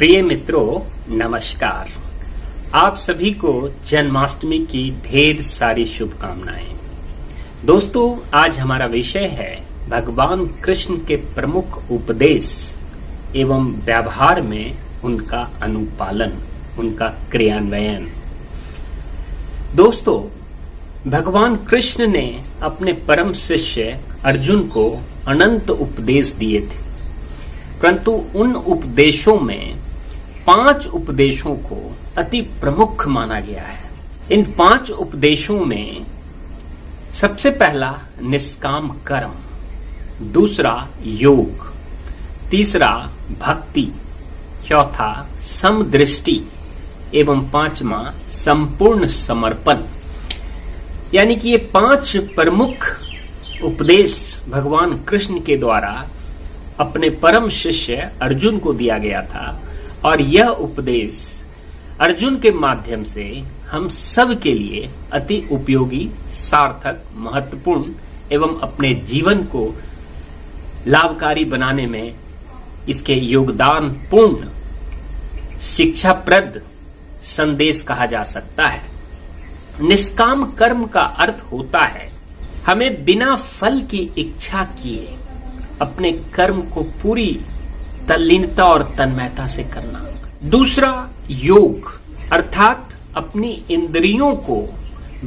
प्रिय मित्रों, नमस्कार। आप सभी को जन्माष्टमी की ढेर सारी शुभकामनाएं। दोस्तों, आज हमारा विषय है भगवान कृष्ण के प्रमुख उपदेश एवं व्यवहार में उनका अनुपालन, उनका क्रियान्वयन। दोस्तों, भगवान कृष्ण ने अपने परम शिष्य अर्जुन को अनंत उपदेश दिए थे, परंतु उन उपदेशों में 5 उपदेशों को अति प्रमुख माना गया है। इन 5 उपदेशों में सबसे पहला निष्काम कर्म, दूसरा योग, तीसरा भक्ति, चौथा समदृष्टि एवं 5वां संपूर्ण समर्पण। यानी कि ये 5 प्रमुख उपदेश भगवान कृष्ण के द्वारा अपने परम शिष्य अर्जुन को दिया गया था, और यह उपदेश अर्जुन के माध्यम से हम सब के लिए अति उपयोगी, सार्थक, महत्वपूर्ण एवं अपने जीवन को लाभकारी बनाने में इसके योगदान पूर्ण शिक्षाप्रद संदेश कहा जा सकता है। निष्काम कर्म का अर्थ होता है हमें बिना फल की इच्छा किए अपने कर्म को पूरी तल्लीनता और तन्मयता से करना। दूसरा योग, अर्थात अपनी इंद्रियों को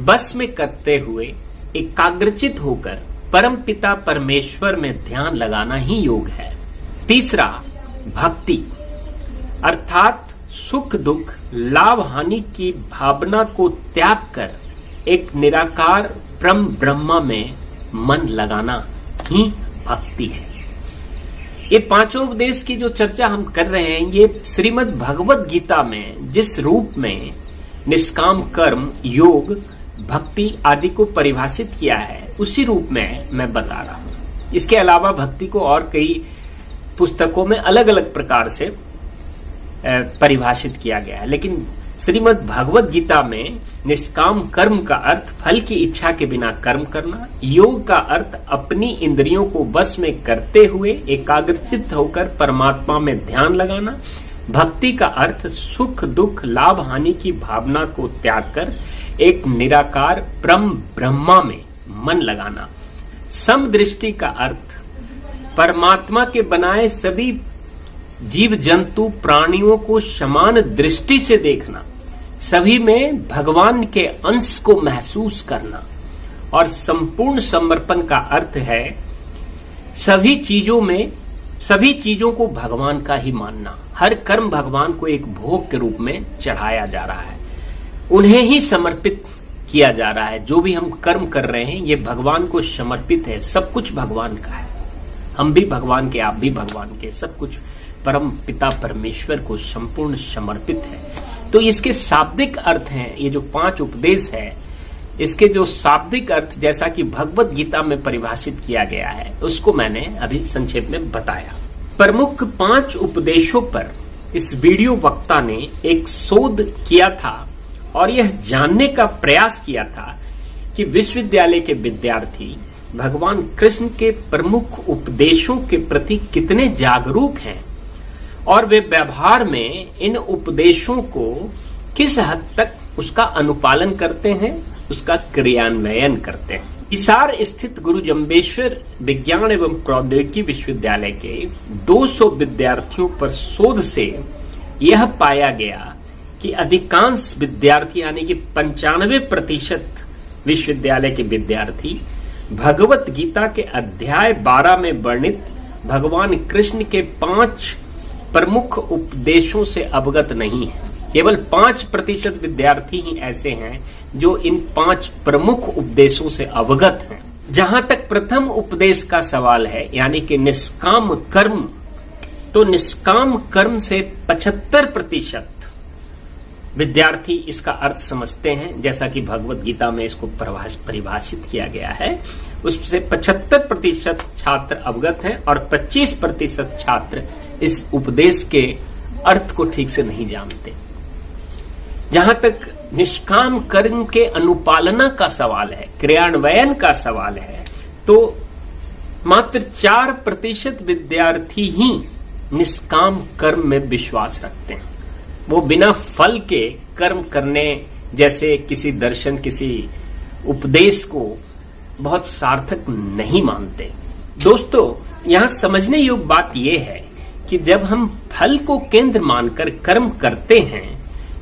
बस में करते हुए एकाग्रचित होकर परम पिता परमेश्वर में ध्यान लगाना ही योग है। तीसरा भक्ति, अर्थात सुख दुख लाभ हानि की भावना को त्याग कर एक निराकार परम ब्रह्मा में मन लगाना ही भक्ति है। ये 5 उपदेश की जो चर्चा हम कर रहे हैं, ये श्रीमद् भगवत गीता में जिस रूप में निष्काम कर्म, योग, भक्ति आदि को परिभाषित किया है, उसी रूप में मैं बता रहा हूं। इसके अलावा भक्ति को और कई पुस्तकों में अलग अलग प्रकार से परिभाषित किया गया है, लेकिन श्रीमद् भगवत गीता में निष्काम कर्म का अर्थ फल की इच्छा के बिना कर्म करना, योग का अर्थ अपनी इंद्रियों को बस में करते हुए एकाग्रचित होकर परमात्मा में ध्यान लगाना, भक्ति का अर्थ सुख दुख लाभ हानि की भावना को त्याग कर एक निराकार परम ब्रह्मा में मन लगाना, समदृष्टि का अर्थ परमात्मा के बनाए सभी जीव जंतु प्राणियों को समान दृष्टि से देखना, सभी में भगवान के अंश को महसूस करना, और संपूर्ण समर्पण का अर्थ है सभी चीजों को भगवान का ही मानना। हर कर्म भगवान को एक भोग के रूप में चढ़ाया जा रहा है, उन्हें ही समर्पित किया जा रहा है। जो भी हम कर्म कर रहे हैं ये भगवान को समर्पित है, सब कुछ भगवान का है। हम भी भगवान के, आप भी भगवान के, सब कुछ परम पिता परमेश्वर को संपूर्ण समर्पित है। तो इसके शाब्दिक अर्थ हैं, ये जो 5 उपदेश है, इसके जो शाब्दिक अर्थ जैसा कि भगवत गीता में परिभाषित किया गया है, उसको मैंने अभी संक्षेप में बताया। प्रमुख 5 उपदेशों पर इस वीडियो वक्ता ने एक शोध किया था और यह जानने का प्रयास किया था कि विश्वविद्यालय के विद्यार्थी भगवान कृष्ण के प्रमुख उपदेशों के प्रति कितने जागरूक हैं और वे व्यवहार में इन उपदेशों को किस हद तक उसका अनुपालन करते हैं, उसका क्रियान्वयन करते हैं। हिसार स्थित गुरु जम्बेश्वर विज्ञान एवं प्रौद्योगिकी विश्वविद्यालय के 200 विद्यार्थियों पर शोध से यह पाया गया कि अधिकांश विद्यार्थी यानी कि 95% विश्वविद्यालय के विद्यार्थी भगवत गीता के अध्याय 12 में वर्णित भगवान कृष्ण के 5 प्रमुख उपदेशों से अवगत नहीं है। केवल 5% विद्यार्थी ही ऐसे हैं जो इन 5 प्रमुख उपदेशों से अवगत हैं। जहां तक प्रथम उपदेश का सवाल है, यानी कि निष्काम कर्म, तो निष्काम कर्म से 75% विद्यार्थी इसका अर्थ समझते हैं, जैसा कि भगवत गीता में इसको परिभाषित किया गया है। उससे 75% छात्र अवगत हैं और 25% छात्र इस उपदेश के अर्थ को ठीक से नहीं जानते। जहां तक निष्काम कर्म के अनुपालना का सवाल है, क्रियान्वयन का सवाल है, तो मात्र 4% विद्यार्थी ही निष्काम कर्म में विश्वास रखते हैं। वो बिना फल के कर्म करने जैसे किसी दर्शन, किसी उपदेश को बहुत सार्थक नहीं मानते। दोस्तों, यहां समझने योग्य बात यह है कि जब हम फल को केंद्र मानकर कर्म करते हैं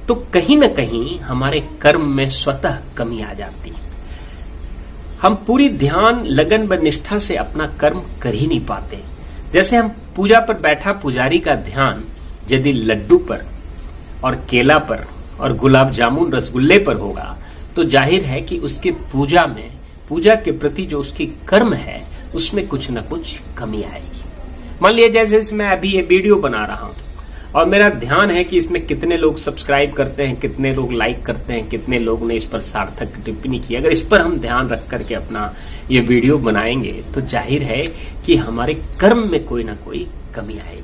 तो कहीं न कहीं हमारे कर्म में स्वतः कमी आ जाती है। हम पूरी ध्यान, लगन व निष्ठा से अपना कर्म कर ही नहीं पाते। जैसे हम पूजा पर बैठा पुजारी का ध्यान यदि लड्डू पर और केला पर और गुलाब जामुन रसगुल्ले पर होगा तो जाहिर है कि उसके पूजा के प्रति जो उसकी कर्म है उसमें कुछ न कुछ कमी आएगी। मान लिया जैसे मैं अभी ये वीडियो बना रहा हूं और मेरा ध्यान है कि इसमें कितने लोग सब्सक्राइब करते हैं, कितने लोग लाइक करते हैं, कितने लोग ने इस पर सार्थक टिप्पणी की। अगर इस पर हम ध्यान रख करके अपना ये वीडियो बनाएंगे तो जाहिर है कि हमारे कर्म में कोई ना कोई कमी आएगी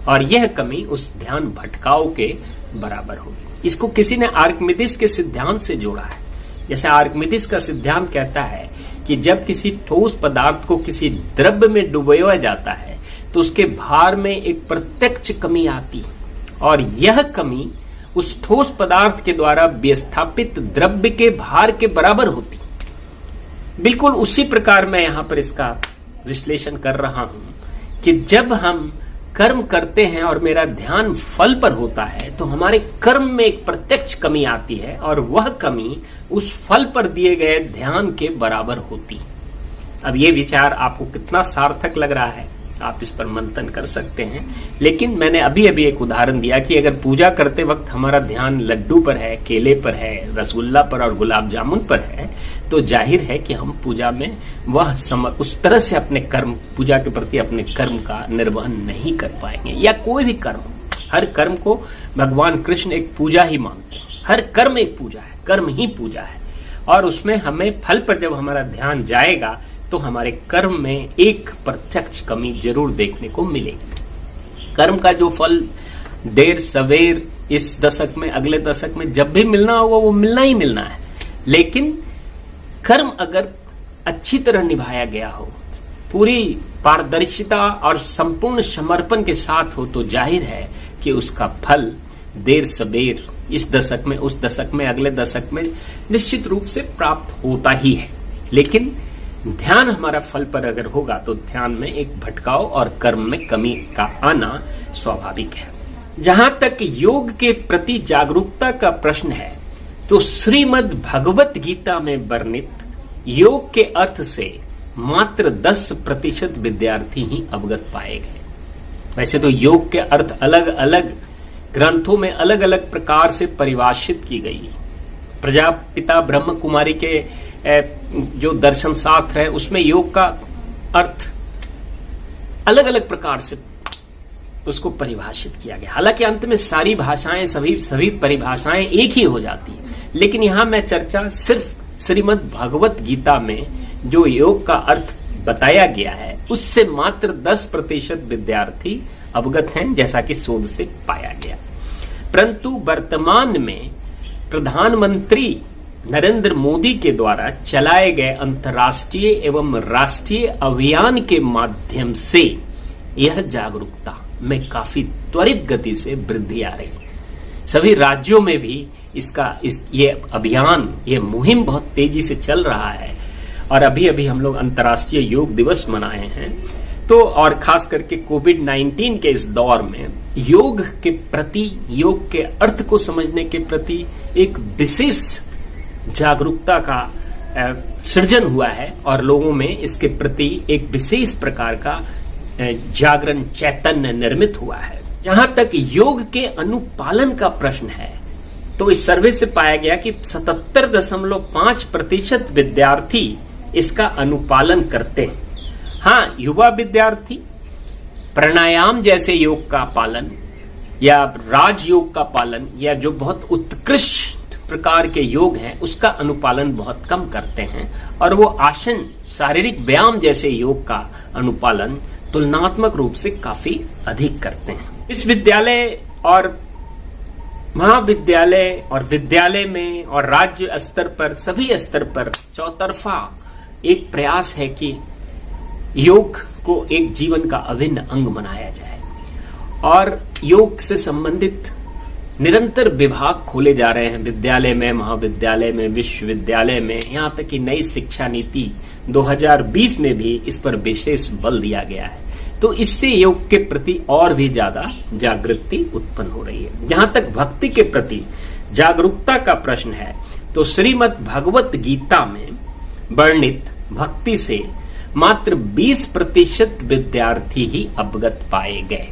और यह कमी उस ध्यान भटकाव के बराबर होगी। इसको किसी ने आर्किमिडीज के सिद्धांत से जोड़ा है। जैसे आर्किमिडीज का सिद्धांत कहता है कि जब किसी ठोस पदार्थ को किसी द्रव्य में डुबोया जाता है तो उसके भार में एक प्रत्यक्ष कमी आती है और यह कमी उस ठोस पदार्थ के द्वारा विस्थापित द्रव्य के भार के बराबर होती। बिल्कुल उसी प्रकार मैं यहां पर इसका विश्लेषण कर रहा हूं कि जब हम कर्म करते हैं और मेरा ध्यान फल पर होता है तो हमारे कर्म में एक प्रत्यक्ष कमी आती है और वह कमी उस फल पर दिए गए ध्यान के बराबर होती। अब ये विचार आपको कितना सार्थक लग रहा है आप इस पर मंथन कर सकते हैं, लेकिन मैंने अभी एक उदाहरण दिया कि अगर पूजा करते वक्त हमारा ध्यान लड्डू पर है, केले पर है, रसगुल्ला पर और गुलाब जामुन पर है तो जाहिर है कि हम पूजा में उस तरह से अपने कर्म, पूजा के प्रति अपने कर्म का निर्वहन नहीं कर पाएंगे। या कोई भी कर्म, हर कर्म को भगवान कृष्ण एक पूजा ही मानते हैं। हर कर्म एक पूजा है, कर्म ही पूजा है और उसमें हमें फल पर जब हमारा ध्यान जाएगा तो हमारे कर्म में एक प्रत्यक्ष कमी जरूर देखने को मिलेगी। कर्म का जो फल देर सवेर इस दशक में, अगले दशक में जब भी मिलना होगा वो मिलना ही मिलना है, लेकिन कर्म अगर अच्छी तरह निभाया गया हो, पूरी पारदर्शिता और संपूर्ण समर्पण के साथ हो तो जाहिर है कि उसका फल देर सवेर इस दशक में, उस दशक में, अगले दशक में निश्चित रूप से प्राप्त होता ही है। लेकिन ध्यान हमारा फल पर अगर होगा तो ध्यान में एक भटकाव और कर्म में कमी का आना स्वाभाविक है। जहां तक योग के प्रति जागरूकता का प्रश्न है तो श्रीमद् भगवत गीता में वर्णित योग के अर्थ से मात्र 10% विद्यार्थी ही अवगत पाए गए। वैसे तो योग के अर्थ अलग अलग ग्रंथों में अलग अलग प्रकार से परिभाषित की गई। प्रजापिता ब्रह्म कुमारी के जो दर्शन शास्त्र है उसमें योग का अर्थ अलग अलग प्रकार से उसको परिभाषित किया गया। हालांकि अंत में सारी भाषाएं, सभी परिभाषाएं एक ही हो जाती है, लेकिन यहां मैं चर्चा सिर्फ श्रीमद् भगवत गीता में जो योग का अर्थ बताया गया है उससे मात्र 10% विद्यार्थी अवगत हैं, जैसा कि शोध से पाया गया। परंतु वर्तमान में प्रधानमंत्री नरेंद्र मोदी के द्वारा चलाए गए अंतर्राष्ट्रीय एवं राष्ट्रीय अभियान के माध्यम से यह जागरूकता में काफी त्वरित गति से वृद्धि आ रही है। सभी राज्यों में भी ये अभियान, ये मुहिम बहुत तेजी से चल रहा है और अभी हम लोग अंतर्राष्ट्रीय योग दिवस मनाए हैं। तो और खास करके कोविड-19 के इस दौर में योग के प्रति, योग के अर्थ को समझने के प्रति एक विशेष जागरूकता का सृजन हुआ है और लोगों में इसके प्रति एक विशेष प्रकार का जागरण, चैतन्य निर्मित हुआ है। जहां तक योग के अनुपालन का प्रश्न है तो इस सर्वे से पाया गया कि 77.5% विद्यार्थी इसका अनुपालन करते हैं। हाँ, युवा विद्यार्थी प्राणायाम जैसे योग का पालन या राजयोग का पालन या जो बहुत उत्कृष्ट प्रकार के योग हैं उसका अनुपालन बहुत कम करते हैं और वो आसन, शारीरिक व्यायाम जैसे योग का अनुपालन तुलनात्मक रूप से काफी अधिक करते हैं। इस विद्यालय और महाविद्यालय और विद्यालय में और राज्य स्तर पर, सभी स्तर पर चौतरफा एक प्रयास है कि योग को एक जीवन का अभिन्न अंग बनाया जाए और योग से संबंधित निरंतर विभाग खोले जा रहे हैं विद्यालय में, महाविद्यालय में, विश्वविद्यालय में। यहां तक कि नई शिक्षा नीति 2020 में भी इस पर विशेष बल दिया गया है। तो इससे योग के प्रति और भी ज्यादा जागृति उत्पन्न हो रही है। जहां तक भक्ति के प्रति जागरूकता का प्रश्न है तो श्रीमद् भगवत गीता में वर्णित भक्ति से मात्र 20% विद्यार्थी ही अवगत पाए गए।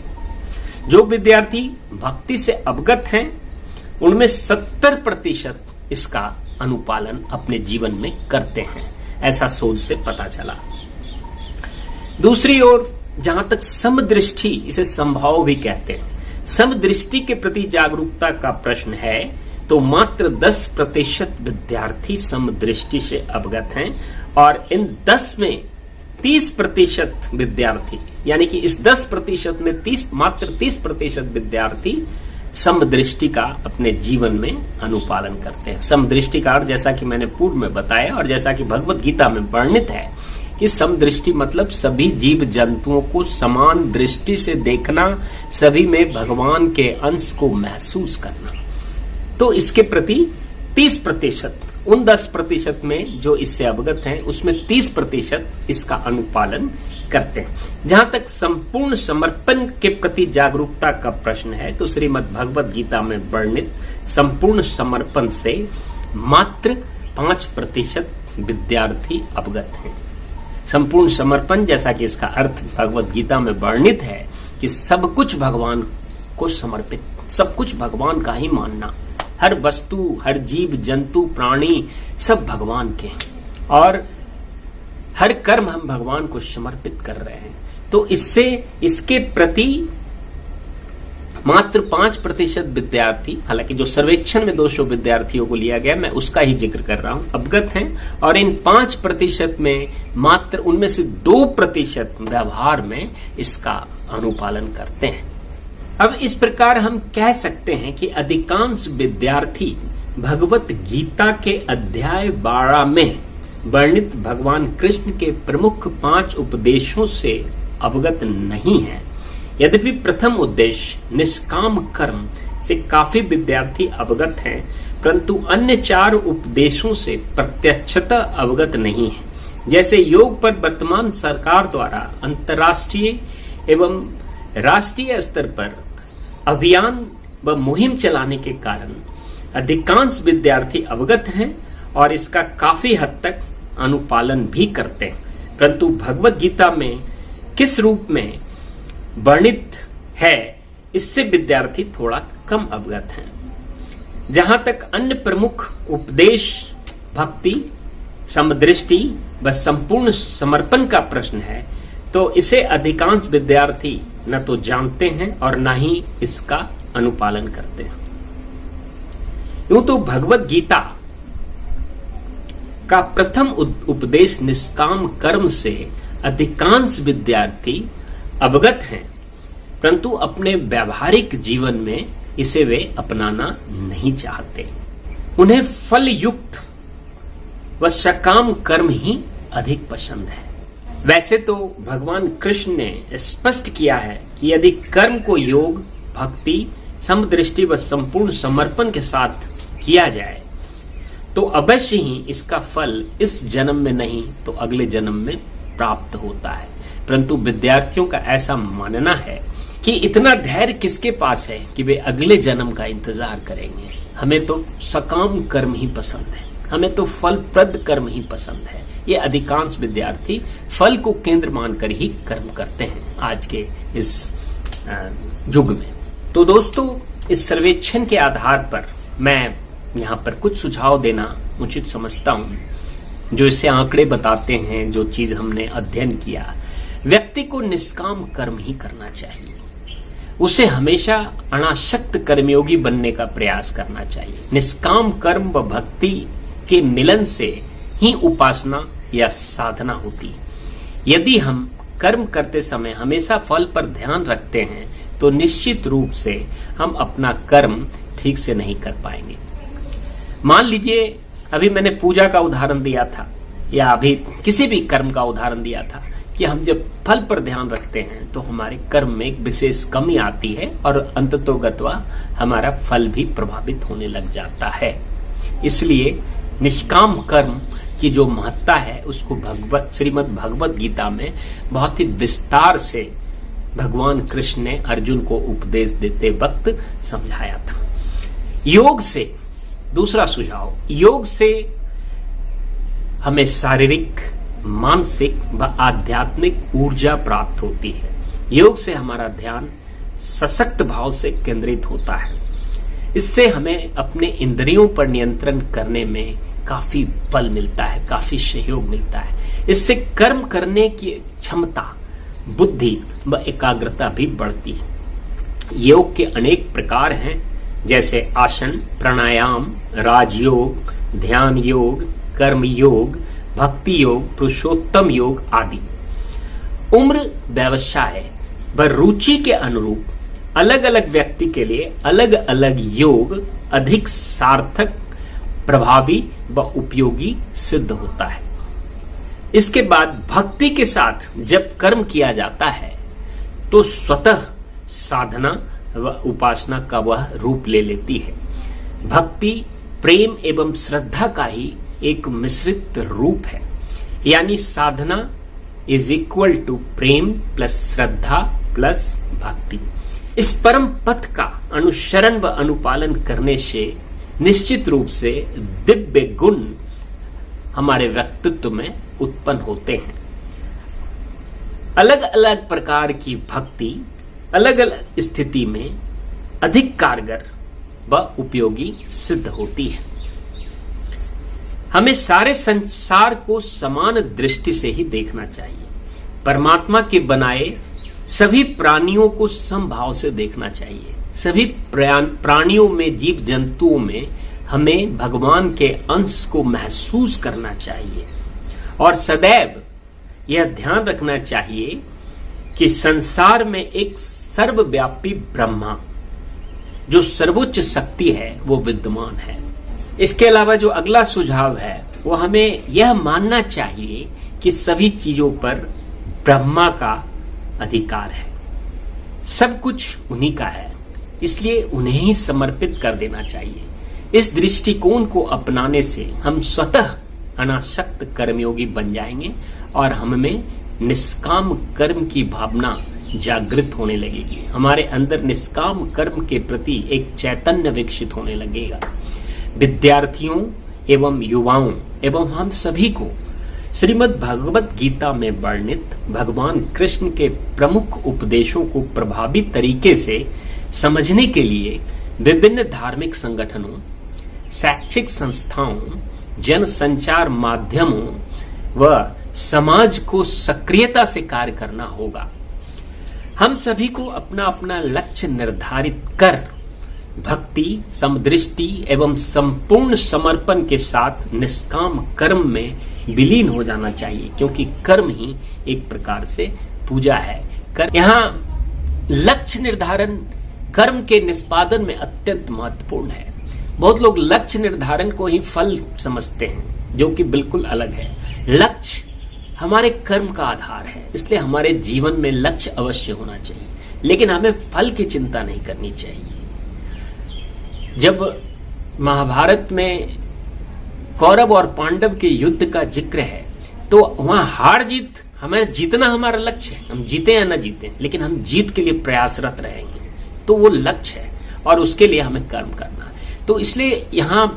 जो विद्यार्थी भक्ति से अवगत हैं उनमें 70% इसका अनुपालन अपने जीवन में करते हैं, ऐसा शोध से पता चला। दूसरी ओर जहां तक समदृष्टि, इसे संभाव भी कहते हैं, समदृष्टि के प्रति जागरूकता का प्रश्न है तो मात्र 10% विद्यार्थी समदृष्टि से अवगत हैं और इन 10 में 30% विद्यार्थी, यानी कि इस 10% में मात्र 30% विद्यार्थी समदृष्टि का अपने जीवन में अनुपालन करते हैं। समदृष्टि का अर्थ जैसा कि मैंने पूर्व में बताया और जैसा कि भगवत गीता में वर्णित है कि समदृष्टि मतलब सभी जीव जंतुओं को समान दृष्टि से देखना, सभी में भगवान के अंश को महसूस करना। तो इसके प्रति 30%, उन 10% में जो इससे अवगत हैं उसमें 30% इसका अनुपालन करते हैं। जहां तक संपूर्ण समर्पण के प्रति जागरूकता का प्रश्न है तो श्रीमद् भगवत गीता में वर्णित संपूर्ण समर्पण से मात्र 5% विद्यार्थी अवगत हैं। संपूर्ण समर्पण जैसा कि इसका अर्थ भगवत गीता में वर्णित है कि सब कुछ भगवान को समर्पित, सब कुछ भगवान का ही मानना, हर वस्तु, हर जीव जंतु, प्राणी सब भगवान के हैं और हर कर्म हम भगवान को समर्पित कर रहे हैं। तो इससे इसके प्रति मात्र 5% विद्यार्थी, हालांकि जो सर्वेक्षण में 200 विद्यार्थियों को लिया गया मैं उसका ही जिक्र कर रहा हूं, अवगत हैं और इन 5% में मात्र उनमें से 2% व्यवहार में इसका अनुपालन करते हैं। अब इस प्रकार हम कह सकते हैं कि अधिकांश विद्यार्थी भगवत गीता के अध्याय 12 में वर्णित भगवान कृष्ण के प्रमुख 5 उपदेशों से अवगत नहीं है। यद्यपि प्रथम उद्देश्य निष्काम कर्म से काफी विद्यार्थी अवगत हैं, परंतु अन्य 4 उपदेशों से प्रत्यक्षतः अवगत नहीं है। जैसे योग पर वर्तमान सरकार द्वारा अंतर्राष्ट्रीय एवं राष्ट्रीय स्तर पर अभियान व मुहिम चलाने के कारण अधिकांश विद्यार्थी अवगत हैं और इसका काफी हद तक अनुपालन भी करते हैं, परंतु भगवत गीता में किस रूप में वर्णित है इससे विद्यार्थी थोड़ा कम अवगत हैं। जहां तक अन्य प्रमुख उपदेश भक्ति, समदृष्टि व संपूर्ण समर्पण का प्रश्न है तो इसे अधिकांश विद्यार्थी न तो जानते हैं और न ही इसका अनुपालन करते हैं। यूं तो भगवत गीता का प्रथम उपदेश निष्काम कर्म से अधिकांश विद्यार्थी अवगत हैं, परंतु अपने व्यावहारिक जीवन में इसे वे अपनाना नहीं चाहते। उन्हें फल युक्त व सकाम कर्म ही अधिक पसंद है। वैसे तो भगवान कृष्ण ने स्पष्ट किया है कि यदि कर्म को योग, भक्ति, समदृष्टि व संपूर्ण समर्पण के साथ किया जाए तो अवश्य ही इसका फल इस जन्म में नहीं तो अगले जन्म में प्राप्त होता है। परंतु विद्यार्थियों का ऐसा मानना है कि इतना धैर्य किसके पास है कि वे अगले जन्म का इंतजार करेंगे। हमें तो सकाम कर्म ही पसंद है, हमें तो फलप्रद कर्म ही पसंद है। ये अधिकांश विद्यार्थी फल को केंद्र मानकर ही कर्म करते हैं आज के इस युग में। तो दोस्तों, इस सर्वेक्षण के आधार पर मैं यहाँ पर कुछ सुझाव देना उचित समझता हूँ, जो इससे आंकड़े बताते हैं, जो चीज हमने अध्ययन किया। व्यक्ति को निष्काम कर्म ही करना चाहिए, उसे हमेशा अनासक्त कर्मयोगी बनने का प्रयास करना चाहिए। निष्काम कर्म व भक्ति के मिलन से ही उपासना या साधना होती। यदि हम कर्म करते समय हमेशा फल पर ध्यान रखते हैं तो निश्चित रूप से हम अपना कर्म ठीक से नहीं कर पाएंगे। मान लीजिए अभी मैंने पूजा का उदाहरण दिया था या अभी किसी भी कर्म का उदाहरण दिया था कि हम जब फल पर ध्यान रखते हैं तो हमारे कर्म में एक विशेष कमी आती है और अंततोगत्वा हमारा फल भी प्रभावित होने लग जाता है। इसलिए निष्काम कर्म की जो महत्ता है उसको श्रीमद् भगवत गीता में बहुत ही विस्तार से भगवान कृष्ण ने अर्जुन को उपदेश देते वक्त समझाया था। योग से, दूसरा सुझाव, योग से हमें शारीरिक, मानसिक व आध्यात्मिक ऊर्जा प्राप्त होती है। योग से हमारा ध्यान सशक्त भाव से केंद्रित होता है। इससे हमें अपने इंद्रियों पर नियंत्रण करने में काफी बल मिलता है, काफी सहयोग मिलता है। इससे कर्म करने की क्षमता, बुद्धि व एकाग्रता भी बढ़ती है। योग के अनेक प्रकार हैं, जैसे आसन, प्राणायाम, राजयोग, ध्यान योग, कर्म योग, भक्ति योग, पुरुषोत्तम योग आदि। उम्र, व्यवसाय व रुचि के अनुरूप अलग अलग व्यक्ति के लिए अलग अलग योग अधिक सार्थक, प्रभावी व उपयोगी सिद्ध होता है। इसके बाद भक्ति के साथ जब कर्म किया जाता है तो स्वतः साधना व उपासना का वह रूप ले लेती है। भक्ति प्रेम एवं श्रद्धा का ही एक मिश्रित रूप है, यानी साधना इज इक्वल टू प्रेम प्लस श्रद्धा प्लस भक्ति। इस परम पथ का अनुसरण व अनुपालन करने से निश्चित रूप से दिव्य गुण हमारे व्यक्तित्व में उत्पन्न होते हैं। अलग अलग प्रकार की भक्ति अलग अलग स्थिति में अधिक कारगर व उपयोगी सिद्ध होती है। हमें सारे संसार को समान दृष्टि से ही देखना चाहिए। परमात्मा के बनाए सभी प्राणियों को समभाव से देखना चाहिए। सभी प्राणियों में, जीव जंतुओं में हमें भगवान के अंश को महसूस करना चाहिए और सदैव यह ध्यान रखना चाहिए कि संसार में एक सर्वव्यापी ब्रह्मा, जो सर्वोच्च शक्ति है, वो विद्यमान है। इसके अलावा जो अगला सुझाव है वो हमें यह मानना चाहिए कि सभी चीजों पर ब्रह्मा का अधिकार है। सब कुछ उन्हीं का है, इसलिए उन्हें ही समर्पित कर देना चाहिए। इस दृष्टिकोण को अपनाने से हम स्वतः अनासक्त कर्मयोगी बन जाएंगे और हमें निष्काम कर्म की भावना जागृत होने लगेगी। हमारे अंदर निष्काम कर्म के प्रति एक चैतन्य विकसित होने लगेगा। विद्यार्थियों एवं युवाओं एवं हम सभी को श्रीमद् भगवत गीता में वर्णित भगवान कृष्ण के प्रमुख उपदेशों को प्रभावी तरीके से समझने के लिए विभिन्न धार्मिक संगठनों, शैक्षिक संस्थाओं, जन संचार माध्यमों व समाज को सक्रियता से कार्य करना होगा। हम सभी को अपना अपना लक्ष्य निर्धारित कर भक्ति, समदृष्टि एवं संपूर्ण समर्पण के साथ निष्काम कर्म में विलीन हो जाना चाहिए, क्योंकि कर्म ही एक प्रकार से पूजा है। यहाँ लक्ष्य निर्धारण कर्म के निष्पादन में अत्यंत महत्वपूर्ण है। बहुत लोग लक्ष्य निर्धारण को ही फल समझते हैं, जो कि बिल्कुल अलग है। लक्ष्य हमारे कर्म का आधार है, इसलिए हमारे जीवन में लक्ष्य अवश्य होना चाहिए, लेकिन हमें फल की चिंता नहीं करनी चाहिए। जब महाभारत में कौरव और पांडव के युद्ध का जिक्र है तो वहां हार जीत, हमें जीतना हमारा लक्ष्य है। हम जीते या न जीते, लेकिन हम जीत के लिए प्रयासरत रहेंगे, तो वो लक्ष्य है और उसके लिए हमें कर्म करना है। तो इसलिए यहाँ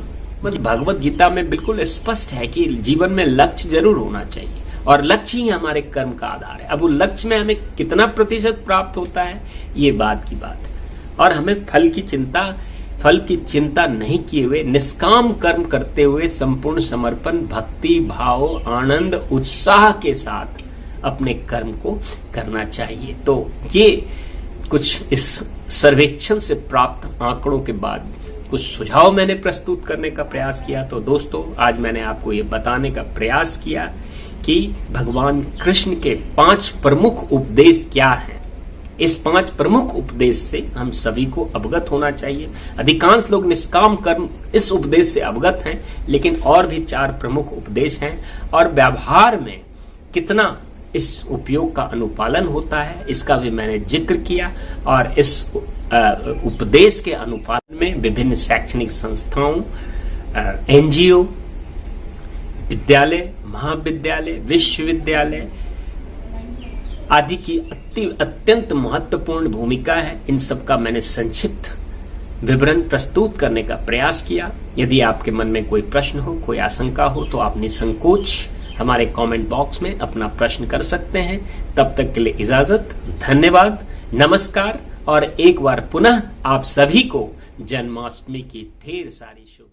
भगवत गीता में बिल्कुल स्पष्ट है कि जीवन में लक्ष्य जरूर होना चाहिए और लक्ष्य ही हमारे कर्म का आधार है। अब वो लक्ष्य में हमें कितना प्रतिशत प्राप्त होता है, ये बात की बात है। और हमें फल की चिंता नहीं किए हुए निष्काम कर्म करते हुए संपूर्ण समर्पण, भक्ति भाव, आनंद, उत्साह के साथ अपने कर्म को करना चाहिए। तो ये कुछ इस सर्वेक्षण से प्राप्त आंकड़ों के बाद कुछ सुझाव मैंने प्रस्तुत करने का प्रयास किया। तो दोस्तों, आज मैंने आपको ये बताने का प्रयास किया कि भगवान कृष्ण के 5 प्रमुख उपदेश क्या हैं। इस 5 प्रमुख उपदेश से हम सभी को अवगत होना चाहिए। अधिकांश लोग निष्काम कर्म इस उपदेश से अवगत हैं, लेकिन और भी 4 प्रमुख उपदेश हैं और व्यवहार में कितना इस उपयोग का अनुपालन होता है, इसका भी मैंने जिक्र किया। और इस उपदेश के अनुपालन में विभिन्न शैक्षणिक संस्थाओं, एनजीओ, विद्यालय, महाविद्यालय, विश्वविद्यालय आदि की अत्यंत महत्वपूर्ण भूमिका है। इन सब का मैंने संक्षिप्त विवरण प्रस्तुत करने का प्रयास किया। यदि आपके मन में कोई प्रश्न हो, कोई आशंका हो, तो आप निसंकोच हमारे कमेंट बॉक्स में अपना प्रश्न कर सकते हैं। तब तक के लिए इजाजत, धन्यवाद, नमस्कार और एक बार पुनः आप सभी को जन्माष्टमी की ढेर सारी शुभ